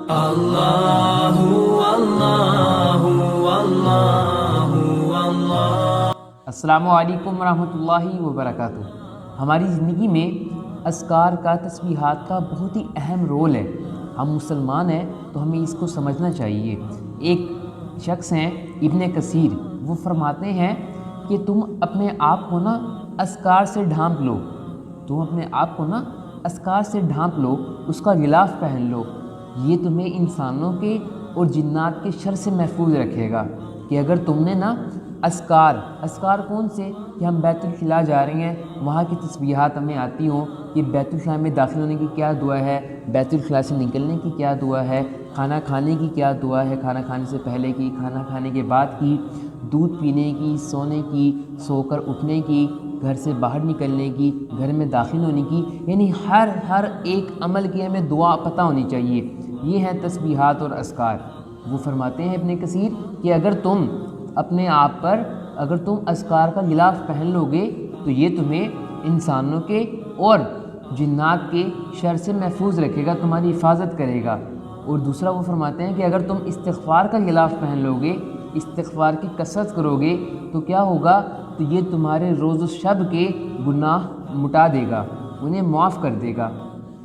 اللہ اللہ اللہ اللہ۔ السلام علیکم ورحمۃ اللہ وبرکاتہ۔ ہماری زندگی میں اذکار کا، تسبیحات کا بہت ہی اہم رول ہے۔ ہم مسلمان ہیں تو ہمیں اس کو سمجھنا چاہیے۔ ایک شخص ہیں ابن کثیر، وہ فرماتے ہیں کہ تم اپنے آپ کو نا اذکار سے ڈھانپ لو، تم اپنے آپ کو نا اذکار سے ڈھانپ لو، اس کا غلاف پہن لو، یہ تمہیں انسانوں کے اور جنات کے شر سے محفوظ رکھے گا۔ کہ اگر تم نے نا اذکار کون سے، کہ ہم بیت الخلاء جا رہے ہیں، وہاں کی تسبیحات ہمیں آتی ہوں کہ بیت الخلاء میں داخل ہونے کی کیا دعا ہے، بیت الخلاء سے نکلنے کی کیا دعا ہے، کھانا کھانے کی کیا دعا ہے، کھانا کھانے سے پہلے کی، کھانا کھانے کے بعد کی، دودھ پینے کی، سونے کی، سو کر اٹھنے کی، گھر سے باہر نکلنے کی، گھر میں داخل ہونے کی، یعنی ہر ایک عمل کی ہمیں دعا پتہ ہونی چاہیے۔ یہ ہیں تسبیحات اور اذکار۔ وہ فرماتے ہیں ابن کثیر کہ اگر تم اپنے آپ پر اذکار کا غلاف پہن لو گے تو یہ تمہیں انسانوں کے اور جنات کے شر سے محفوظ رکھے گا، تمہاری حفاظت کرے گا۔ اور دوسرا وہ فرماتے ہیں کہ اگر تم استغفار کا غلاف پہن لو گے، استغفار کی کثرت کرو گے تو کیا ہوگا، تو یہ تمہارے روز و شب کے گناہ مٹا دے گا، انہیں معاف کر دے گا،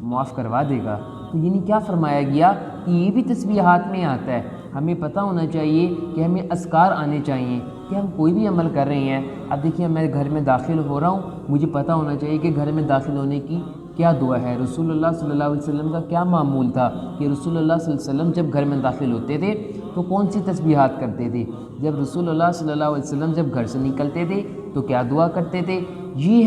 معاف کروا دے گا۔ تو یعنی کیا فرمایا گیا کہ یہ بھی تسبیحات میں آتا ہے۔ ہمیں پتہ ہونا چاہیے کہ ہمیں اذکار آنے چاہیے کہ ہم کوئی بھی عمل کر رہے ہیں۔ اب دیکھیے میں گھر میں داخل ہو رہا ہوں، مجھے پتہ ہونا چاہیے کہ گھر میں داخل ہونے کی کیا دعا ہے، رسول اللہ صلی اللہ علیہ وسلم کا کیا معمول تھا کہ رسول اللہ صلی اللہ علیہ وسلم جب گھر میں داخل ہوتے تھے تو کون سی تسبیحات کرتے تھے، جب رسول اللہ صلی اللہ علیہ وسلم جب گھر سے نکلتے تھے تو کیا دعا کرتے تھے۔ یہ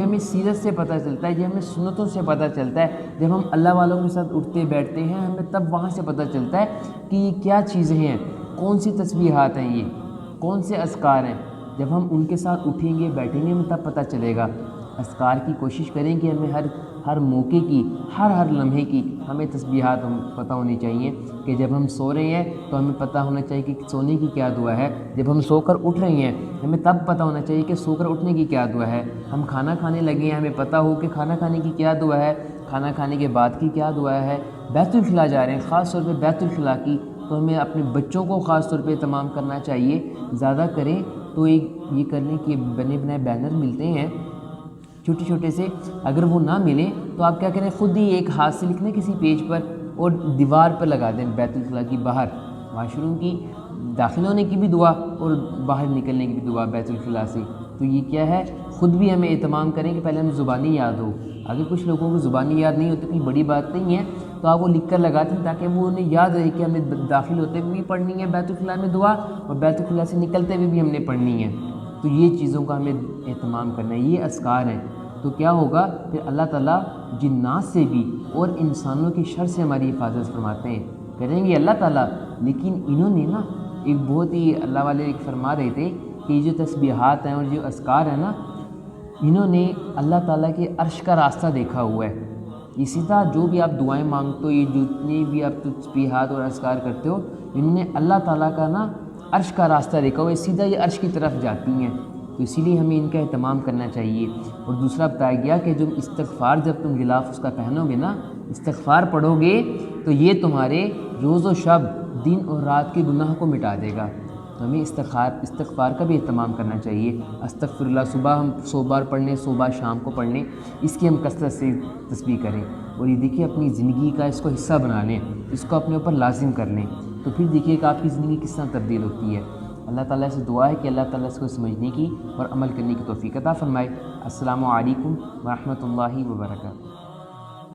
ہمیں سیرت سے پتہ چلتا ہے، یہ ہمیں سنتوں سے پتہ چلتا ہے۔ جب ہم اللہ والوں کے ساتھ اٹھتے بیٹھتے ہیں ہمیں تب وہاں سے پتہ چلتا ہے کہ یہ کیا چیزیں ہیں، کون سی تسبیحات ہیں، یہ کون سے اذکار ہیں۔ جب ہم ان کے ساتھ اٹھیں گے بیٹھیں گے ہمیں تب پتہ چلے گا۔ اذکار کی کوشش کریں کہ ہمیں ہر موقع کی، ہر لمحے کی ہمیں تسبیحات پتہ ہونی چاہیے۔ کہ جب ہم سو رہے ہیں تو ہمیں پتہ ہونا چاہیے کہ سونے کی کیا دعا ہے، جب ہم سو کر اٹھ رہے ہیں ہمیں تب پتہ ہونا چاہیے کہ سو کر اٹھنے کی کیا دعا ہے۔ ہم کھانا کھانے لگے ہیں ہمیں پتہ ہو کہ کھانا کھانے کی کیا دعا ہے، کھانا کھانے کے بعد کی کیا دعا ہے۔ بیت الخلاء جا رہے ہیں، خاص طور پہ بیت الخلاء کی تو ہمیں اپنے بچوں کو خاص طور پہ اہتمام کرنا چاہیے۔ زیادہ کریں تو یہ کرنے کے بنے بنائے بینر ملتے ہیں چھوٹے چھوٹے سے، اگر وہ نہ ملیں تو آپ کیا کریں، خود ہی ایک ہاتھ سے لکھ لیں کسی پیج پر اور دیوار پر لگا دیں، بیت الخلاء کی باہر، واش روم کی داخل ہونے کی بھی دعا اور باہر نکلنے کی بھی دعا بیت الخلاء سے۔ تو یہ کیا ہے، خود بھی ہمیں اہتمام کریں کہ پہلے ہمیں زبانی یاد ہو۔ اگر کچھ لوگوں کو زبانی یاد نہیں ہوتی، کوئی بڑی بات نہیں ہے، تو آپ وہ لکھ کر لگا دیں تاکہ وہ انہیں یاد رہے کہ ہمیں داخل ہوتے ہوئے بھی پڑھنی ہے بیت الخلاء میں دعا، اور بیت الخلاء سے نکلتے ہوئے بھی ہم نے پڑھنی ہے۔ تو یہ چیزوں کا ہمیں اہتمام کرنا ہے، یہ اذکار ہیں۔ تو کیا ہوگا پھر، اللہ تعالیٰ جنات سے بھی اور انسانوں کی شر سے ہماری حفاظت فرماتے ہیں، کریں گے اللہ تعالیٰ۔ لیکن انہوں نے نا ایک بہت ہی، اللہ والے ایک فرما رہے تھے کہ یہ جو تسبیحات ہیں اور جو اذکار ہیں نا، انہوں نے اللہ تعالیٰ کے عرش کا راستہ دیکھا ہوا ہے۔ یہ سیدھا جو بھی آپ دعائیں مانگتے ہو، یہ جتنی بھی آپ تسبیحات اور اذکار کرتے ہو، انہوں نے اللہ تعالیٰ کا نا عرش کا راستہ دیکھا ہوا ہے، سیدھا یہ عرش کی طرف جاتی ہیں۔ تو اسی لیے ہمیں ان کا اہتمام کرنا چاہیے۔ اور دوسرا بتایا گیا کہ جب تم غلاف اس کا پہنو گے نا، استغفار پڑھو گے تو یہ تمہارے روز و شب، دن اور رات کے گناہ کو مٹا دے گا۔ تو ہمیں استغفار کا بھی اہتمام کرنا چاہیے۔ استغفر اللہ صبح ہم 100 بار پڑھ لیں، 100 بار شام کو پڑھ لیں، اس کی ہم کثرت سے تسبیح کریں۔ اور یہ دیکھیے اپنی زندگی کا اس کو حصہ بنا لیں، اس کو اپنے اوپر لازم کر لیں، تو پھر دیکھیے کہ آپ کی زندگی کس طرح تبدیل ہوتی ہے۔ اللہ تعالیٰ سے دعا ہے کہ اللہ تعالیٰ اس کو سمجھنے کی اور عمل کرنے کی توفیق عطا فرمائے۔ السلام علیکم ورحمۃ اللہ وبرکاتہ۔